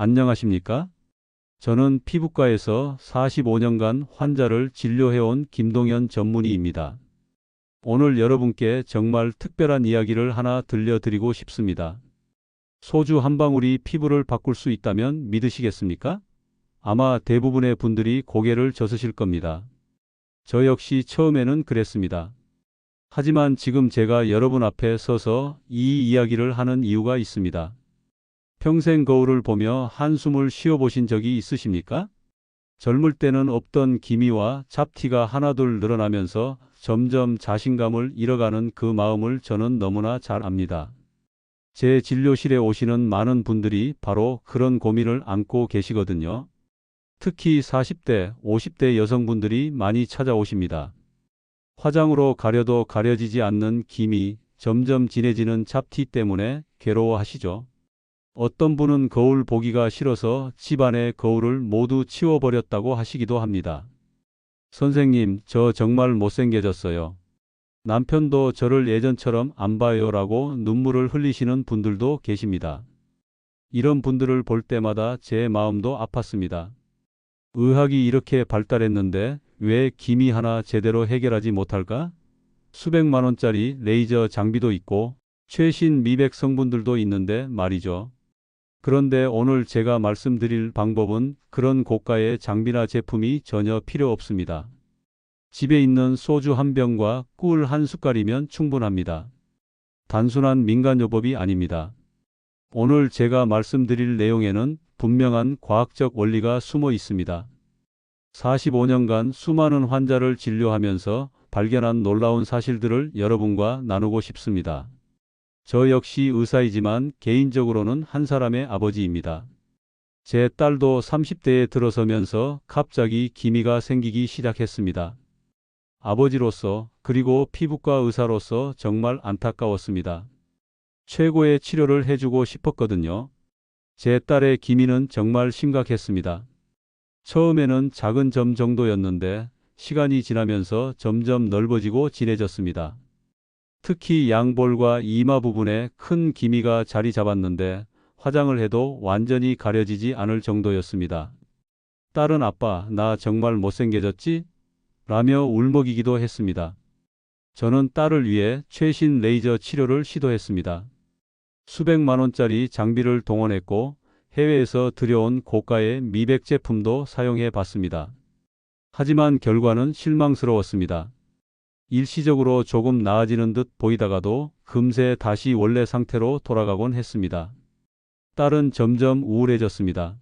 안녕하십니까? 저는 피부과에서 45년간 환자를 진료해온 김동현 전문의입니다. 오늘 여러분께 정말 특별한 이야기를 하나 들려드리고 싶습니다. 소주 한 방울이 피부를 바꿀 수 있다면 믿으시겠습니까? 아마 대부분의 분들이 고개를 젓으실 겁니다. 저 역시 처음에는 그랬습니다. 하지만 지금 제가 여러분 앞에 서서 이 이야기를 하는 이유가 있습니다. 평생 거울을 보며 한숨을 쉬어보신 적이 있으십니까? 젊을 때는 없던 기미와 잡티가 하나둘 늘어나면서 점점 자신감을 잃어가는 그 마음을 저는 너무나 잘 압니다. 제 진료실에 오시는 많은 분들이 바로 그런 고민을 안고 계시거든요. 특히 40대, 50대 여성분들이 많이 찾아오십니다. 화장으로 가려도 가려지지 않는 기미, 점점 진해지는 잡티 때문에 괴로워하시죠. 어떤 분은 거울 보기가 싫어서 집안의 거울을 모두 치워버렸다고 하시기도 합니다. 선생님, 저 정말 못생겨졌어요. 남편도 저를 예전처럼 안 봐요라고 눈물을 흘리시는 분들도 계십니다. 이런 분들을 볼 때마다 제 마음도 아팠습니다. 의학이 이렇게 발달했는데 왜 기미 하나 제대로 해결하지 못할까? 수백만 원짜리 레이저 장비도 있고 최신 미백 성분들도 있는데 말이죠. 그런데 오늘 제가 말씀드릴 방법은 그런 고가의 장비나 제품이 전혀 필요 없습니다. 집에 있는 소주 한 병과 꿀 한 숟갈이면 충분합니다. 단순한 민간요법이 아닙니다. 오늘 제가 말씀드릴 내용에는 분명한 과학적 원리가 숨어 있습니다. 45년간 수많은 환자를 진료하면서 발견한 놀라운 사실들을 여러분과 나누고 싶습니다. 저 역시 의사이지만 개인적으로는 한 사람의 아버지입니다. 제 딸도 30대에 들어서면서 갑자기 기미가 생기기 시작했습니다. 아버지로서 그리고 피부과 의사로서 정말 안타까웠습니다. 최고의 치료를 해주고 싶었거든요. 제 딸의 기미는 정말 심각했습니다. 처음에는 작은 점 정도였는데 시간이 지나면서 점점 넓어지고 진해졌습니다. 특히 양볼과 이마 부분에 큰 기미가 자리 잡았는데 화장을 해도 완전히 가려지지 않을 정도였습니다. 딸은 아빠, 나 정말 못생겨졌지? 라며 울먹이기도 했습니다. 저는 딸을 위해 최신 레이저 치료를 시도했습니다. 수백만 원짜리 장비를 동원했고 해외에서 들여온 고가의 미백 제품도 사용해 봤습니다. 하지만 결과는 실망스러웠습니다. 일시적으로 조금 나아지는 듯 보이다가도 금세 다시 원래 상태로 돌아가곤 했습니다. 딸은 점점 우울해졌습니다.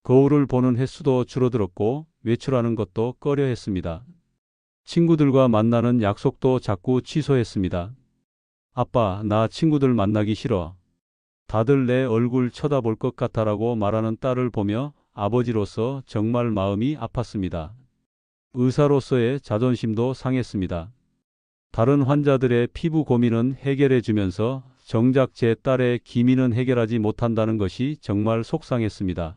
거울을 보는 횟수도 줄어들었고 외출하는 것도 꺼려 했습니다. 친구들과 만나는 약속도 자꾸 취소했습니다. 아빠, 나 친구들 만나기 싫어. 다들 내 얼굴 쳐다볼 것 같아라고 말하는 딸을 보며 아버지로서 정말 마음이 아팠습니다. 의사로서의 자존심도 상했습니다. 다른 환자들의 피부 고민은 해결해 주면서 정작 제 딸의 기미는 해결하지 못한다는 것이 정말 속상했습니다.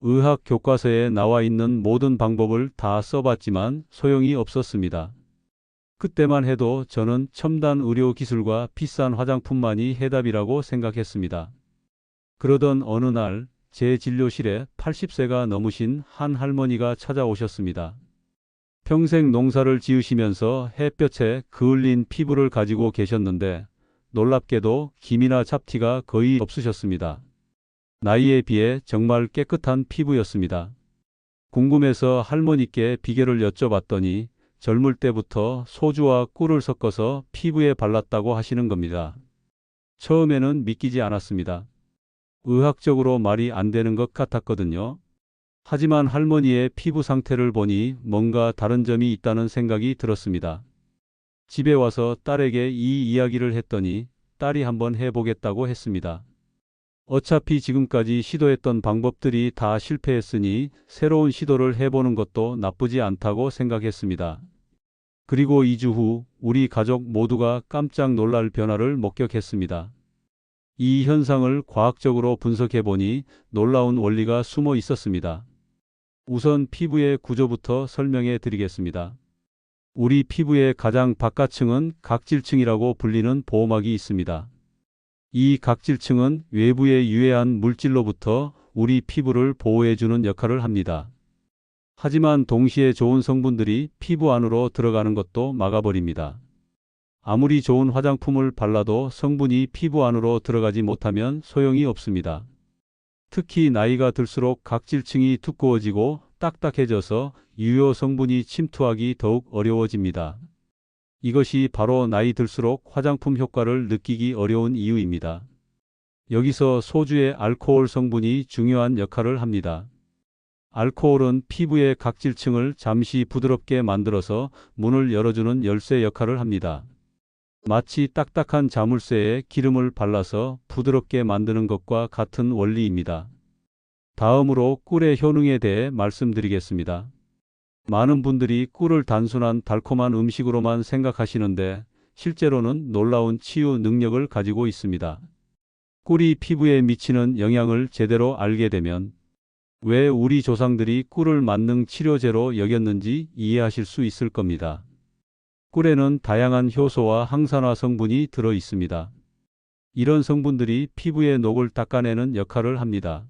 의학 교과서에 나와 있는 모든 방법을 다 써봤지만 소용이 없었습니다. 그때만 해도 저는 첨단 의료 기술과 비싼 화장품만이 해답이라고 생각했습니다. 그러던 어느 날 제 진료실에 80세가 넘으신 한 할머니가 찾아오셨습니다. 평생 농사를 지으시면서 햇볕에 그을린 피부를 가지고 계셨는데 놀랍게도 기미나 잡티가 거의 없으셨습니다. 나이에 비해 정말 깨끗한 피부였습니다. 궁금해서 할머니께 비결을 여쭤봤더니 젊을 때부터 소주와 꿀을 섞어서 피부에 발랐다고 하시는 겁니다. 처음에는 믿기지 않았습니다. 의학적으로 말이 안 되는 것 같았거든요. 하지만 할머니의 피부 상태를 보니 뭔가 다른 점이 있다는 생각이 들었습니다. 집에 와서 딸에게 이 이야기를 했더니 딸이 한번 해보겠다고 했습니다. 어차피 지금까지 시도했던 방법들이 다 실패했으니 새로운 시도를 해보는 것도 나쁘지 않다고 생각했습니다. 그리고 2주 후 우리 가족 모두가 깜짝 놀랄 변화를 목격했습니다. 이 현상을 과학적으로 분석해보니 놀라운 원리가 숨어 있었습니다. 우선 피부의 구조부터 설명해 드리겠습니다. 우리 피부의 가장 바깥층은 각질층이라고 불리는 보호막이 있습니다. 이 각질층은 외부의 유해한 물질로부터 우리 피부를 보호해주는 역할을 합니다. 하지만 동시에 좋은 성분들이 피부 안으로 들어가는 것도 막아버립니다. 아무리 좋은 화장품을 발라도 성분이 피부 안으로 들어가지 못하면 소용이 없습니다. 특히 나이가 들수록 각질층이 두꺼워지고 딱딱해져서 유효 성분이 침투하기 더욱 어려워집니다. 이것이 바로 나이 들수록 화장품 효과를 느끼기 어려운 이유입니다. 여기서 소주의 알코올 성분이 중요한 역할을 합니다. 알코올은 피부의 각질층을 잠시 부드럽게 만들어서 문을 열어주는 열쇠 역할을 합니다. 마치 딱딱한 자물쇠에 기름을 발라서 부드럽게 만드는 것과 같은 원리입니다. 다음으로 꿀의 효능에 대해 말씀드리겠습니다. 많은 분들이 꿀을 단순한 달콤한 음식으로만 생각하시는데 실제로는 놀라운 치유 능력을 가지고 있습니다. 꿀이 피부에 미치는 영향을 제대로 알게 되면 왜 우리 조상들이 꿀을 만능 치료제로 여겼는지 이해하실 수 있을 겁니다. 꿀에는 다양한 효소와 항산화 성분이 들어 있습니다. 이런 성분들이 피부의 녹을 닦아내는 역할을 합니다.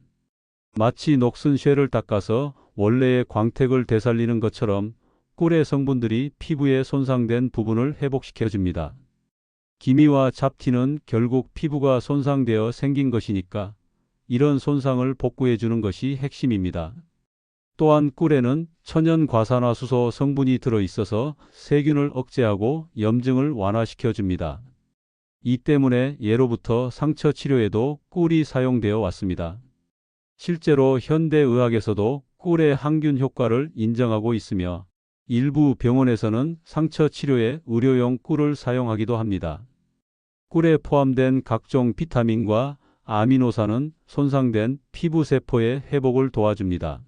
마치 녹슨 쇠를 닦아서 원래의 광택을 되살리는 것처럼 꿀의 성분들이 피부의 손상된 부분을 회복시켜줍니다. 기미와 잡티는 결국 피부가 손상되어 생긴 것이니까 이런 손상을 복구해주는 것이 핵심입니다. 또한 꿀에는 천연과산화수소 성분이 들어있어서 세균을 억제하고 염증을 완화시켜줍니다. 이 때문에 예로부터 상처 치료에도 꿀이 사용되어 왔습니다. 실제로 현대의학에서도 꿀의 항균 효과를 인정하고 있으며 일부 병원에서는 상처 치료에 의료용 꿀을 사용하기도 합니다. 꿀에 포함된 각종 비타민과 아미노산은 손상된 피부 세포의 회복을 도와줍니다.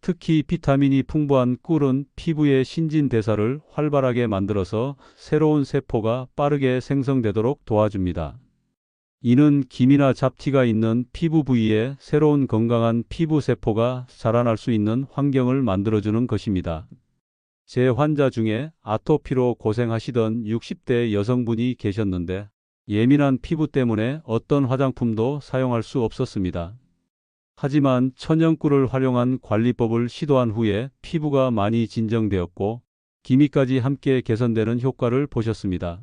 특히 비타민이 풍부한 꿀은 피부의 신진대사를 활발하게 만들어서 새로운 세포가 빠르게 생성되도록 도와줍니다. 이는 기미나 잡티가 있는 피부 부위에 새로운 건강한 피부 세포가 자라날 수 있는 환경을 만들어주는 것입니다. 제 환자 중에 아토피로 고생하시던 60대 여성분이 계셨는데 예민한 피부 때문에 어떤 화장품도 사용할 수 없었습니다. 하지만 천연꿀을 활용한 관리법을 시도한 후에 피부가 많이 진정되었고 기미까지 함께 개선되는 효과를 보셨습니다.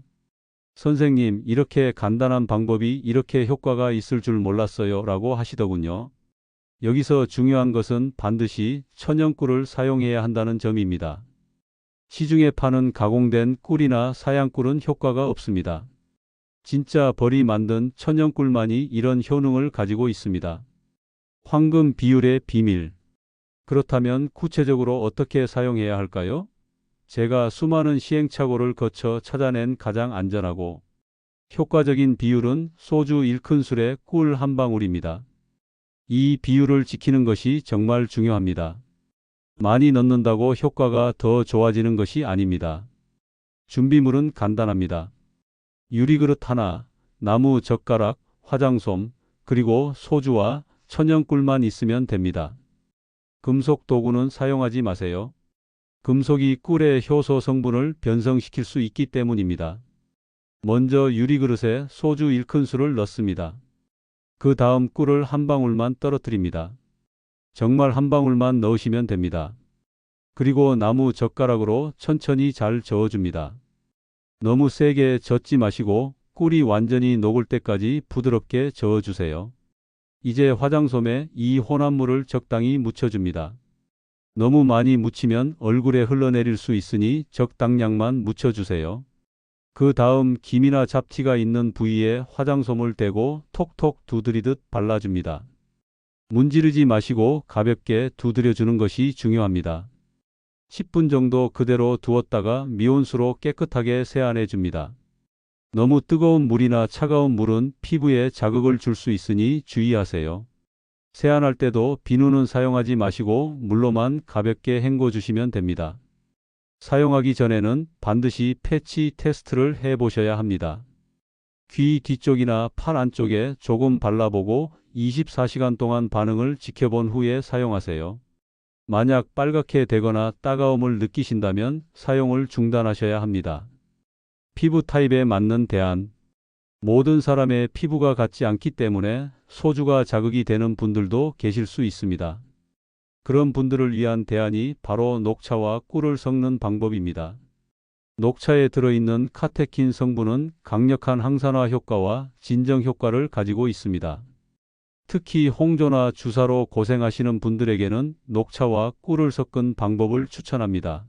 선생님, 이렇게 간단한 방법이 이렇게 효과가 있을 줄 몰랐어요 라고 하시더군요. 여기서 중요한 것은 반드시 천연꿀을 사용해야 한다는 점입니다. 시중에 파는 가공된 꿀이나 사양꿀은 효과가 없습니다. 진짜 벌이 만든 천연꿀만이 이런 효능을 가지고 있습니다. 황금 비율의 비밀. 그렇다면 구체적으로 어떻게 사용해야 할까요? 제가 수많은 시행착오를 거쳐 찾아낸 가장 안전하고 효과적인 비율은 소주 1큰술에 꿀 한 방울입니다. 이 비율을 지키는 것이 정말 중요합니다. 많이 넣는다고 효과가 더 좋아지는 것이 아닙니다. 준비물은 간단합니다. 유리그릇 하나, 나무 젓가락, 화장솜, 그리고 소주와 천연꿀만 있으면 됩니다. 금속 도구는 사용하지 마세요. 금속이 꿀의 효소 성분을 변성시킬 수 있기 때문입니다. 먼저 유리그릇에 소주 1큰술을 넣습니다. 그 다음 꿀을 한 방울만 떨어뜨립니다. 정말 한 방울만 넣으시면 됩니다. 그리고 나무 젓가락으로 천천히 잘 저어줍니다. 너무 세게 젓지 마시고 꿀이 완전히 녹을 때까지 부드럽게 저어주세요. 이제 화장솜에 이 혼합물을 적당히 묻혀줍니다. 너무 많이 묻히면 얼굴에 흘러내릴 수 있으니 적당량만 묻혀주세요. 그 다음 기미나 잡티가 있는 부위에 화장솜을 대고 톡톡 두드리듯 발라줍니다. 문지르지 마시고 가볍게 두드려주는 것이 중요합니다. 10분 정도 그대로 두었다가 미온수로 깨끗하게 세안해 줍니다. 너무 뜨거운 물이나 차가운 물은 피부에 자극을 줄 수 있으니 주의하세요. 세안할 때도 비누는 사용하지 마시고 물로만 가볍게 헹궈 주시면 됩니다. 사용하기 전에는 반드시 패치 테스트를 해 보셔야 합니다. 귀 뒤쪽이나 팔 안쪽에 조금 발라보고 24시간 동안 반응을 지켜본 후에 사용하세요. 만약 빨갛게 되거나 따가움을 느끼신다면 사용을 중단하셔야 합니다. 피부 타입에 맞는 대안. 모든 사람의 피부가 같지 않기 때문에 소주가 자극이 되는 분들도 계실 수 있습니다. 그런 분들을 위한 대안이 바로 녹차와 꿀을 섞는 방법입니다. 녹차에 들어있는 카테킨 성분은 강력한 항산화 효과와 진정 효과를 가지고 있습니다. 특히 홍조나 주사로 고생하시는 분들에게는 녹차와 꿀을 섞은 방법을 추천합니다.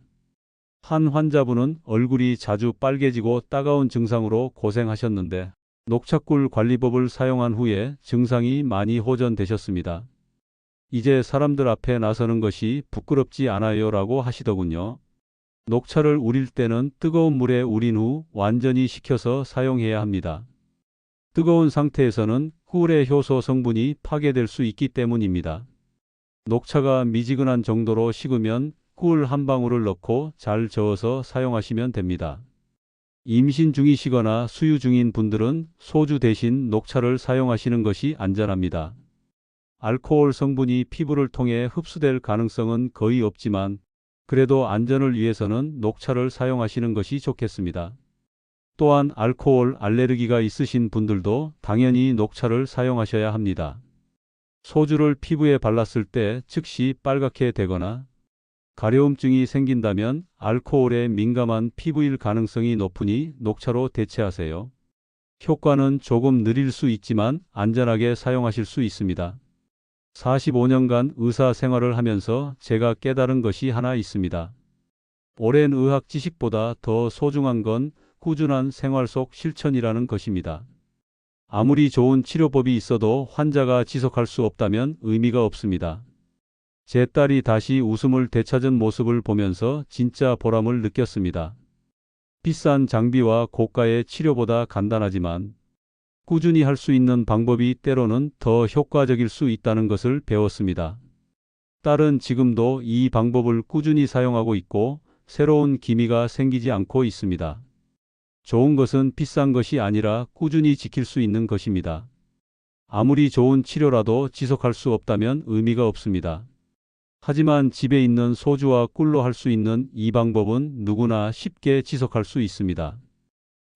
한 환자분은 얼굴이 자주 빨개지고 따가운 증상으로 고생하셨는데 녹차꿀 관리법을 사용한 후에 증상이 많이 호전되셨습니다. 이제 사람들 앞에 나서는 것이 부끄럽지 않아요 라고 하시더군요. 녹차를 우릴 때는 뜨거운 물에 우린 후 완전히 식혀서 사용해야 합니다. 뜨거운 상태에서는 꿀의 효소 성분이 파괴될 수 있기 때문입니다. 녹차가 미지근한 정도로 식으면 꿀 한 방울을 넣고 잘 저어서 사용하시면 됩니다. 임신 중이시거나 수유 중인 분들은 소주 대신 녹차를 사용하시는 것이 안전합니다. 알코올 성분이 피부를 통해 흡수될 가능성은 거의 없지만 그래도 안전을 위해서는 녹차를 사용하시는 것이 좋겠습니다. 또한 알코올 알레르기가 있으신 분들도 당연히 녹차를 사용하셔야 합니다. 소주를 피부에 발랐을 때 즉시 빨갛게 되거나 가려움증이 생긴다면 알코올에 민감한 피부일 가능성이 높으니 녹차로 대체하세요. 효과는 조금 느릴 수 있지만 안전하게 사용하실 수 있습니다. 45년간 의사 생활을 하면서 제가 깨달은 것이 하나 있습니다. 오랜 의학 지식보다 더 소중한 건 꾸준한 생활 속 실천이라는 것입니다. 아무리 좋은 치료법이 있어도 환자가 지속할 수 없다면 의미가 없습니다. 제 딸이 다시 웃음을 되찾은 모습을 보면서 진짜 보람을 느꼈습니다. 비싼 장비와 고가의 치료보다 간단하지만 꾸준히 할 수 있는 방법이 때로는 더 효과적일 수 있다는 것을 배웠습니다. 딸은 지금도 이 방법을 꾸준히 사용하고 있고 새로운 기미가 생기지 않고 있습니다. 좋은 것은 비싼 것이 아니라 꾸준히 지킬 수 있는 것입니다. 아무리 좋은 치료라도 지속할 수 없다면 의미가 없습니다. 하지만 집에 있는 소주와 꿀로 할 수 있는 이 방법은 누구나 쉽게 지속할 수 있습니다.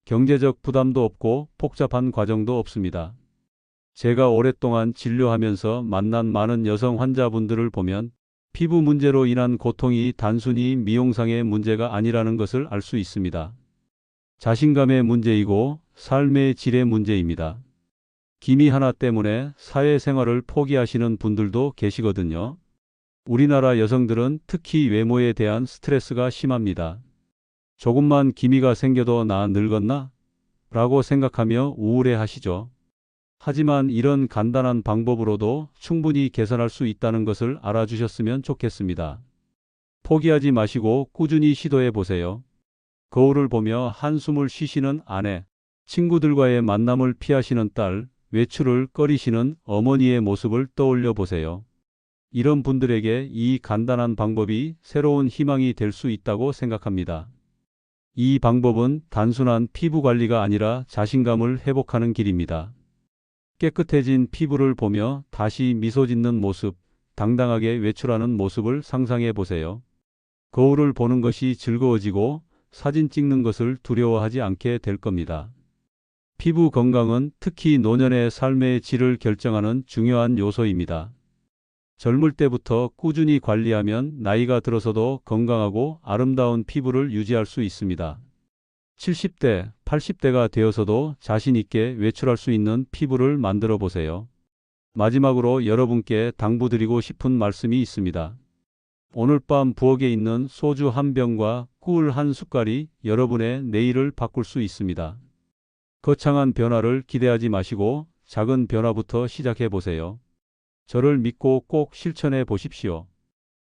경제적 부담도 없고 복잡한 과정도 없습니다. 제가 오랫동안 진료하면서 만난 많은 여성 환자분들을 보면 피부 문제로 인한 고통이 단순히 미용상의 문제가 아니라는 것을 알 수 있습니다. 자신감의 문제이고 삶의 질의 문제입니다. 기미 하나 때문에 사회생활을 포기하시는 분들도 계시거든요. 우리나라 여성들은 특히 외모에 대한 스트레스가 심합니다. 조금만 기미가 생겨도 나 늙었나? 라고 생각하며 우울해 하시죠. 하지만 이런 간단한 방법으로도 충분히 개선할 수 있다는 것을 알아주셨으면 좋겠습니다. 포기하지 마시고 꾸준히 시도해 보세요. 거울을 보며 한숨을 쉬시는 아내, 친구들과의 만남을 피하시는 딸, 외출을 꺼리시는 어머니의 모습을 떠올려 보세요. 이런 분들에게 이 간단한 방법이 새로운 희망이 될 수 있다고 생각합니다. 이 방법은 단순한 피부 관리가 아니라 자신감을 회복하는 길입니다. 깨끗해진 피부를 보며 다시 미소 짓는 모습, 당당하게 외출하는 모습을 상상해 보세요. 거울을 보는 것이 즐거워지고 사진 찍는 것을 두려워하지 않게 될 겁니다. 피부 건강은 특히 노년의 삶의 질을 결정하는 중요한 요소입니다. 젊을 때부터 꾸준히 관리하면 나이가 들어서도 건강하고 아름다운 피부를 유지할 수 있습니다. 70대, 80대가 되어서도 자신 있게 외출할 수 있는 피부를 만들어 보세요. 마지막으로 여러분께 당부드리고 싶은 말씀이 있습니다. 오늘 밤 부엌에 있는 소주 한 병과 꿀 한 숟갈이 여러분의 내일을 바꿀 수 있습니다. 거창한 변화를 기대하지 마시고 작은 변화부터 시작해 보세요. 저를 믿고 꼭 실천해 보십시오.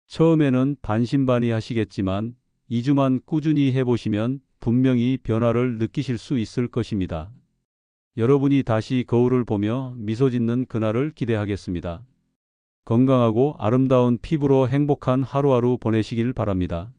처음에는 반신반의하시겠지만 2주만 꾸준히 해보시면 분명히 변화를 느끼실 수 있을 것입니다. 여러분이 다시 거울을 보며 미소 짓는 그날을 기대하겠습니다. 건강하고 아름다운 피부로 행복한 하루하루 보내시길 바랍니다.